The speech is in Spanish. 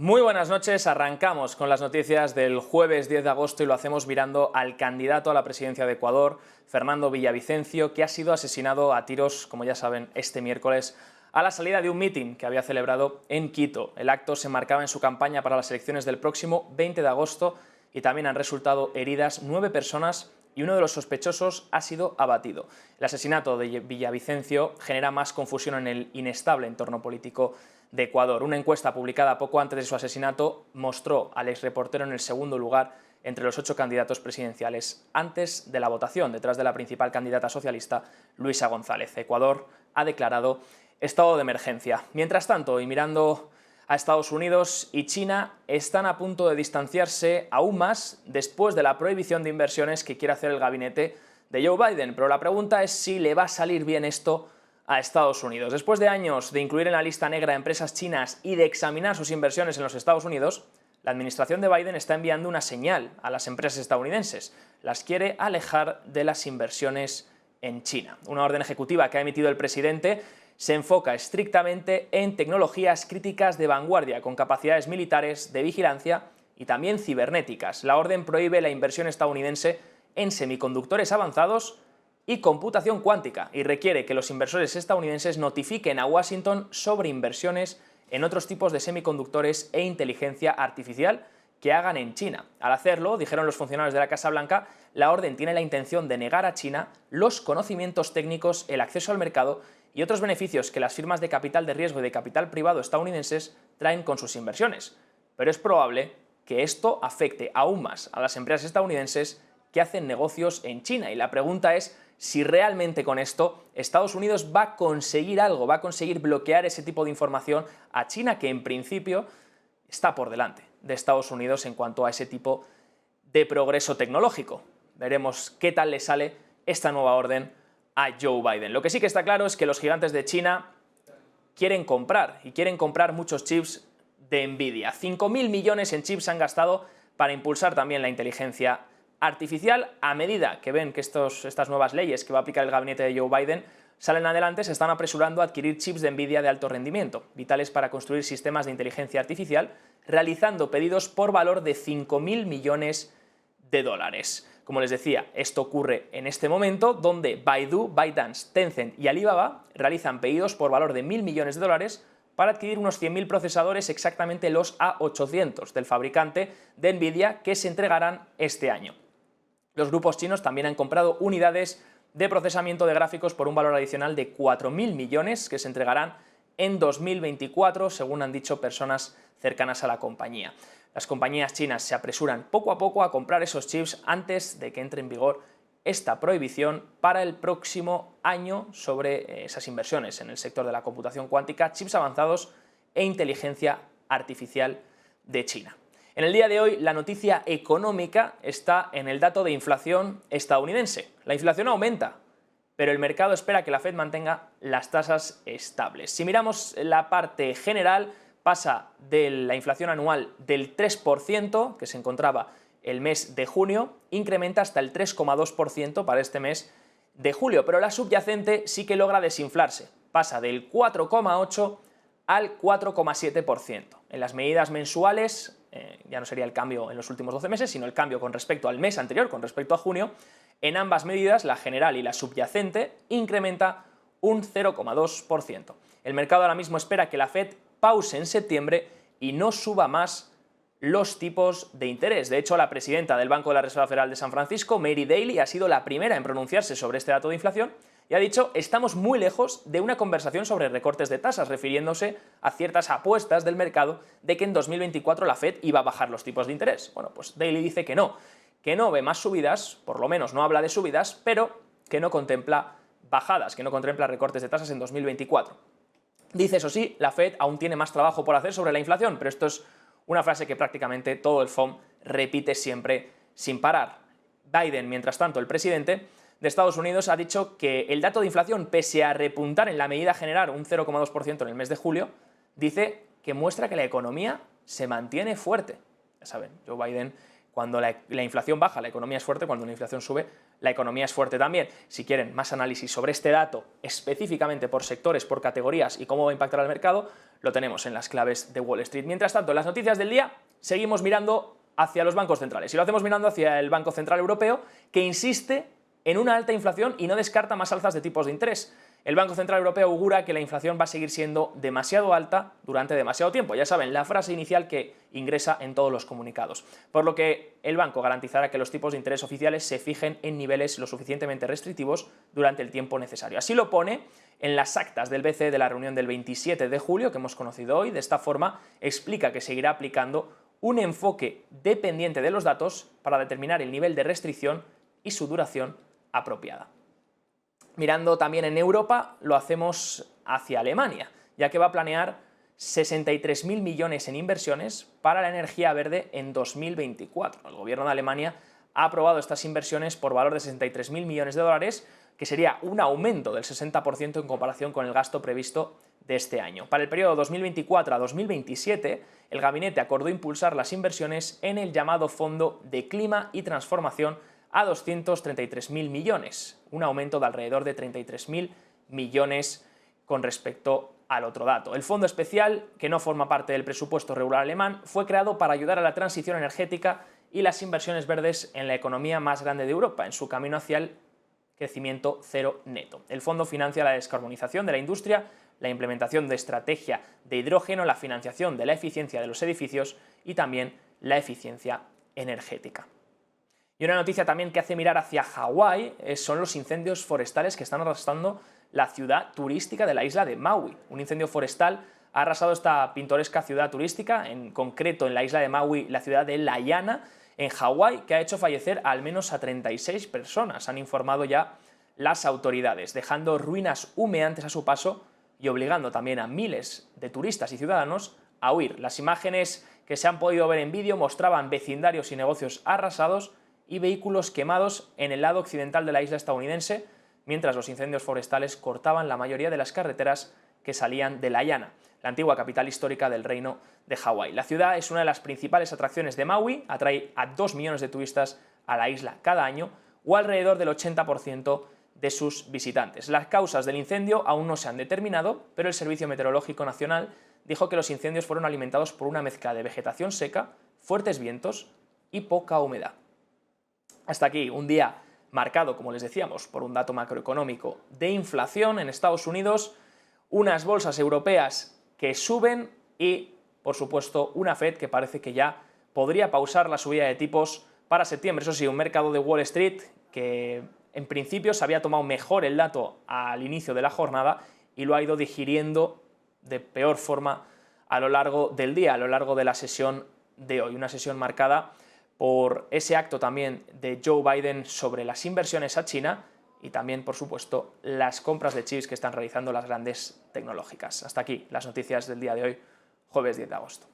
Muy buenas noches, arrancamos con las noticias del jueves 10 de agosto y lo hacemos mirando al candidato a la presidencia de Ecuador, Fernando Villavicencio, que ha sido asesinado a tiros, como ya saben, este miércoles a la salida de un mitin que había celebrado en Quito. El acto se marcaba en su campaña para las elecciones del próximo 20 de agosto y también han resultado heridas 9 personas y uno de los sospechosos ha sido abatido. El asesinato de Villavicencio genera más confusión en el inestable entorno político de Ecuador. Una encuesta publicada poco antes de su asesinato mostró al exreportero en el segundo lugar entre los 8 candidatos presidenciales antes de la votación, detrás de la principal candidata socialista, Luisa González. Ecuador ha declarado estado de emergencia. Mientras tanto, y mirando a Estados Unidos y China, están a punto de distanciarse aún más después de la prohibición de inversiones que quiere hacer el gabinete de Joe Biden. Pero la pregunta es si le va a salir bien esto a Estados Unidos. Después de años de incluir en la lista negra a empresas chinas y de examinar sus inversiones en los Estados Unidos, la administración de Biden está enviando una señal a las empresas estadounidenses. Las quiere alejar de las inversiones en China. Una orden ejecutiva que ha emitido el presidente se enfoca estrictamente en tecnologías críticas de vanguardia, con capacidades militares, de vigilancia y también cibernéticas. La orden prohíbe la inversión estadounidense en semiconductores avanzados y computación cuántica y requiere que los inversores estadounidenses notifiquen a Washington sobre inversiones en otros tipos de semiconductores e inteligencia artificial que hagan en China. Al hacerlo, dijeron los funcionarios de la Casa Blanca, la orden tiene la intención de negar a China los conocimientos técnicos, el acceso al mercado y otros beneficios que las firmas de capital de riesgo y de capital privado estadounidenses traen con sus inversiones. Pero es probable que esto afecte aún más a las empresas estadounidenses que hacen negocios en China. Y la pregunta es si realmente con esto Estados Unidos va a conseguir algo, va a conseguir bloquear ese tipo de información a China, que en principio está por delante de Estados Unidos en cuanto a ese tipo de progreso tecnológico. Veremos qué tal le sale esta nueva orden a Joe Biden. Lo que sí que está claro es que los gigantes de China quieren comprar muchos chips de Nvidia. 5.000 millones en chips han gastado para impulsar también la inteligencia artificial. A medida que ven que estas nuevas leyes que va a aplicar el gabinete de Joe Biden salen adelante, se están apresurando a adquirir chips de Nvidia de alto rendimiento, vitales para construir sistemas de inteligencia artificial, realizando pedidos por valor de 5.000 millones de dólares. Como les decía, esto ocurre en este momento donde Baidu, ByteDance, Tencent y Alibaba realizan pedidos por valor de 1.000 millones de dólares para adquirir unos 100.000 procesadores, exactamente los A800 del fabricante de Nvidia, que se entregarán este año. Los grupos chinos también han comprado unidades de procesamiento de gráficos por un valor adicional de 4.000 millones que se entregarán en 2024, según han dicho personas cercanas a la compañía. Las compañías chinas se apresuran poco a poco a comprar esos chips antes de que entre en vigor esta prohibición para el próximo año sobre esas inversiones en el sector de la computación cuántica, chips avanzados e inteligencia artificial de China. En el día de hoy, la noticia económica está en el dato de inflación estadounidense. La inflación aumenta, pero el mercado espera que la Fed mantenga las tasas estables. Si miramos la parte general, pasa de la inflación anual del 3%, que se encontraba el mes de junio, incrementa hasta el 3,2% para este mes de julio, pero la subyacente sí que logra desinflarse, pasa del 4,8% al 4,7%. En las medidas mensuales, ya no sería el cambio en los últimos 12 meses, sino el cambio con respecto al mes anterior, con respecto a junio, en ambas medidas, la general y la subyacente, incrementa un 0,2%. El mercado ahora mismo espera que la Fed pause en septiembre y no suba más los tipos de interés. De hecho, la presidenta del Banco de la Reserva Federal de San Francisco, Mary Daly, ha sido la primera en pronunciarse sobre este dato de inflación y ha dicho: estamos muy lejos de una conversación sobre recortes de tasas, refiriéndose a ciertas apuestas del mercado de que en 2024 la Fed iba a bajar los tipos de interés. Bueno, pues Daly dice que no ve más subidas, por lo menos no habla de subidas, pero que no contempla bajadas, que no contempla recortes de tasas en 2024. Dice, eso sí, la Fed aún tiene más trabajo por hacer sobre la inflación, pero esto es una frase que prácticamente todo el FOM repite siempre sin parar. Biden, mientras tanto, el presidente de Estados Unidos, ha dicho que el dato de inflación, pese a repuntar en la medida general un 0,2% en el mes de julio, dice que muestra que la economía se mantiene fuerte. Ya saben, Joe Biden Cuando la inflación baja, la economía es fuerte, cuando la inflación sube, la economía es fuerte también. Si quieren más análisis sobre este dato, específicamente por sectores, por categorías y cómo va a impactar al mercado, lo tenemos en las claves de Wall Street. Mientras tanto, en las noticias del día, seguimos mirando hacia los bancos centrales y lo hacemos mirando hacia el Banco Central Europeo, que insiste en una alta inflación y no descarta más alzas de tipos de interés. El Banco Central Europeo augura que la inflación va a seguir siendo demasiado alta durante demasiado tiempo. Ya saben, la frase inicial que ingresa en todos los comunicados. Por lo que el banco garantizará que los tipos de interés oficiales se fijen en niveles lo suficientemente restrictivos durante el tiempo necesario. Así lo pone en las actas del BCE de la reunión del 27 de julio que hemos conocido hoy. De esta forma explica que seguirá aplicando un enfoque dependiente de los datos para determinar el nivel de restricción y su duración apropiada. Mirando también en Europa, lo hacemos hacia Alemania, ya que va a planear 63.000 millones en inversiones para la energía verde en 2024. El gobierno de Alemania ha aprobado estas inversiones por valor de 63.000 millones de dólares, que sería un aumento del 60% en comparación con el gasto previsto de este año. Para el periodo 2024 a 2027, el gabinete acordó impulsar las inversiones en el llamado Fondo de Clima y Transformación a 233.000 millones, un aumento de alrededor de 33.000 millones con respecto al otro dato. El fondo especial, que no forma parte del presupuesto regular alemán, fue creado para ayudar a la transición energética y las inversiones verdes en la economía más grande de Europa, en su camino hacia el crecimiento cero neto. El fondo financia la descarbonización de la industria, la implementación de estrategia de hidrógeno, la financiación de la eficiencia de los edificios y también la eficiencia energética. Y una noticia también que hace mirar hacia Hawái son los incendios forestales que están arrasando la ciudad turística de la isla de Maui. Un incendio forestal ha arrasado esta pintoresca ciudad turística, en concreto en la isla de Maui, la ciudad de Lahaina, en Hawái, que ha hecho fallecer al menos a 36 personas, han informado ya las autoridades, dejando ruinas humeantes a su paso y obligando también a miles de turistas y ciudadanos a huir. Las imágenes que se han podido ver en vídeo mostraban vecindarios y negocios arrasados y vehículos quemados en el lado occidental de la isla estadounidense, mientras los incendios forestales cortaban la mayoría de las carreteras que salían de Lahaina, la antigua capital histórica del reino de Hawái. La ciudad es una de las principales atracciones de Maui, atrae a 2 millones de turistas a la isla cada año, o alrededor del 80% de sus visitantes. Las causas del incendio aún no se han determinado, pero el Servicio Meteorológico Nacional dijo que los incendios fueron alimentados por una mezcla de vegetación seca, fuertes vientos y poca humedad. Hasta aquí un día marcado, como les decíamos, por un dato macroeconómico de inflación en Estados Unidos, unas bolsas europeas que suben y, por supuesto, una Fed que parece que ya podría pausar la subida de tipos para septiembre. Eso sí, un mercado de Wall Street que en principio se había tomado mejor el dato al inicio de la jornada y lo ha ido digiriendo de peor forma a lo largo del día, a lo largo de la sesión de hoy. Una sesión marcada por ese acto también de Joe Biden sobre las inversiones a China y también, por supuesto, las compras de chips que están realizando las grandes tecnológicas. Hasta aquí las noticias del día de hoy, jueves 10 de agosto.